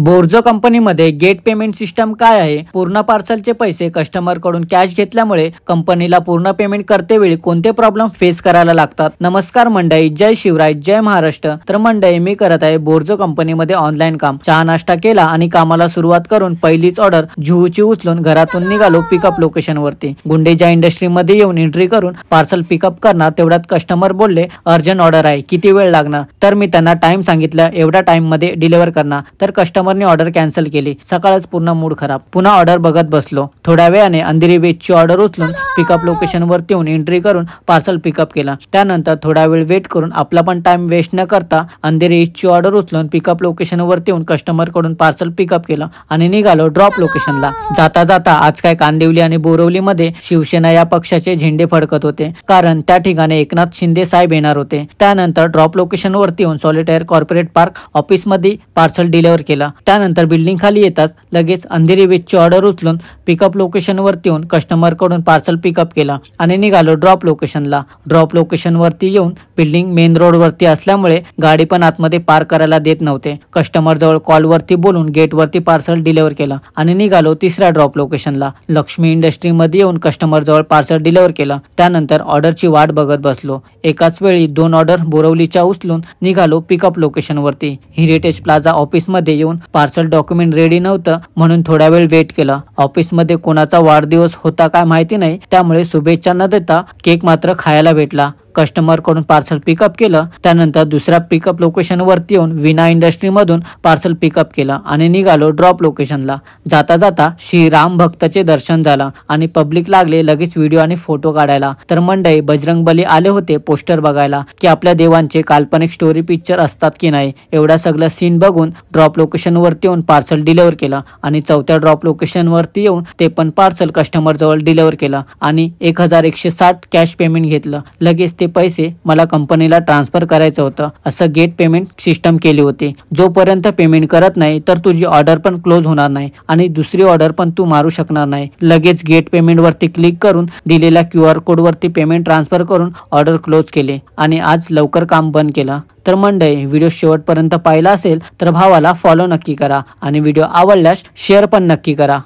बोर्जो कंपनीमध्ये gate payment system काय आहे? पूर्ण पार्सलचे पैसे कस्टमर कडून कॅश घेतल्यामुळे कंपनीला पूर्ण पेमेंट करतेवेळी कोणते प्रॉब्लेम फेस करायला लागतात? नमस्कार मंडळी, जय शिवराय, जय महाराष्ट्र. तर मंडळी, मी करत आहे बोर्जो कंपनीमध्ये ऑनलाईन काम. चहा नाश्ता केला आणि कामाला सुरुवात करून पहिलीच ऑर्डर जुहूची उचलून घरातून निघालो पिकअप लोकेशन वरती. गुंडेजा इंडस्ट्रीमध्ये येऊन एंट्री करून पार्सल पिकअप करणार तेवढ्यात कस्टमर बोलले अर्जंट ऑर्डर आहे, किती वेळ लागणार? तर मी त्यांना टाइम सांगितलं, एवढ्या टाइम मध्ये डिलिव्हर करणार. तर कस्टमरने ऑर्डर कॅन्सल केली. सकाळच पूर्ण मूड खराब. पुन्हा ऑर्डर बघत बसलो. थोड्या वेळाने अंधेरी वेजची ऑर्डर उचलून पिकअप लोकेशन वरती येऊन एंट्री करून पार्सल पिकअप केला. त्यानंतर थोडा वेळ वेट करून आपला पण टाइम वेस्ट न करता अंधेरी ईस्टची ऑर्डर उचलून पिकअप लोकेशन वरती येऊन कस्टमर कडून पार्सल पिकअप केलं आणि निघालो ड्रॉप लोकेशनला. जाता जाता आज काय कांदिवली आणि बोरिवली मध्ये शिवसेना या पक्षाचे झेंडे फडकत होते, कारण त्या ठिकाणी एकनाथ शिंदे साहेब येणार होते. त्यानंतर ड्रॉप लोकेशन वरती येऊन सॉलिटायर कॉर्पोरेट पार्क ऑफिस मध्ये पार्सल डिलिव्हर केलं. त्यानंतर बिल्डिंग खाली येताच लगेच अंधेरी वेजची ऑर्डर उचलून पिकअप लोकेशन वरती येऊन कस्टमर कडून पार्सल पिकअप केला आणि निघालो ड्रॉप लोकेशनला. ड्रॉप लोकेशन वरती येऊन बिल्डिंग मेन रोड वरती असल्यामुळे गाडी पण आतमध्ये पार्क करायला देत नव्हते. कस्टमर जवळ कॉल वरती बोलून गेट वरती पार्सल डिलिव्हर केलं आणि निघालो तिसऱ्या ड्रॉप लोकेशनला. लक्ष्मी इंडस्ट्री मध्ये येऊन कस्टमर जवळ पार्सल डिलिव्हर केलं. त्यानंतर ऑर्डरची वाट बघत बसलो. एकाच वेळी 2 ऑर्डर बोरवलीच्या उचलून निघालो पिकअप लोकेशन वरती. हेरिटेज प्लाझा ऑफिस मध्ये येऊन पार्सल डॉक्युमेंट रेडी नव्हतं म्हणून थोडा वेळ वेट केला. ऑफिस मध्ये कोणाचा वाढदिवस होता काय माहिती नाही, त्यामुळे शुभेच्छा न देता केक मात्र खायला भेटला. कस्टमर कडून पार्सल पिकअप केलं. त्यानंतर दुसऱ्या पिकअप लोकेशन वरती येऊन विना इंडस्ट्री मधून पार्सल पिकअप केलं आणि निघालो ड्रॉप लोकेशनला. जाता जाता श्री राम भक्तचे दर्शन झालं आणि पब्लिक लागले लगेच व्हिडिओ आणि फोटो काढायला. तर मंडळी, बजरंगबली आले होते पोस्टर बघायला की आपल्या देवांचे काल्पनिक स्टोरी पिक्चर असतात की नाही. एवढा सगळं सीन बघून ड्रॉप लोकेशन वरती येऊन पार्सल डिलिव्हर केलं आणि चौथ्या ड्रॉप लोकेशन वरती येऊन ते पण पार्सल कस्टमर जवळ डिलिव्हर केलं आणि 1160 कॅश पेमेंट घेतलं. लगेच ते पैसे मला कंपनीला ट्रान्सफर करायचं होतं. असं गेट पेमेंट सिस्टम केली होती. जोपर्यंत पेमेंट करत नाही तर तुझी ऑर्डर पण क्लोज होणार नाही आणि दुसरी ऑर्डर पण तू मारू शकणार नाही. लगेच गेट पेमेंट वरती क्लिक करून दिलेल्या QR कोड वरती पेमेंट ट्रान्सफर करून ऑर्डर क्लोज केले आणि आज लवकर काम बंद केलं. तर मंडळी, व्हिडिओ शेवटपर्यंत पाहिला असेल तर भावाला फॉलो नक्की करा आणि व्हिडिओ आवडल्यास शेअर पण नक्की करा.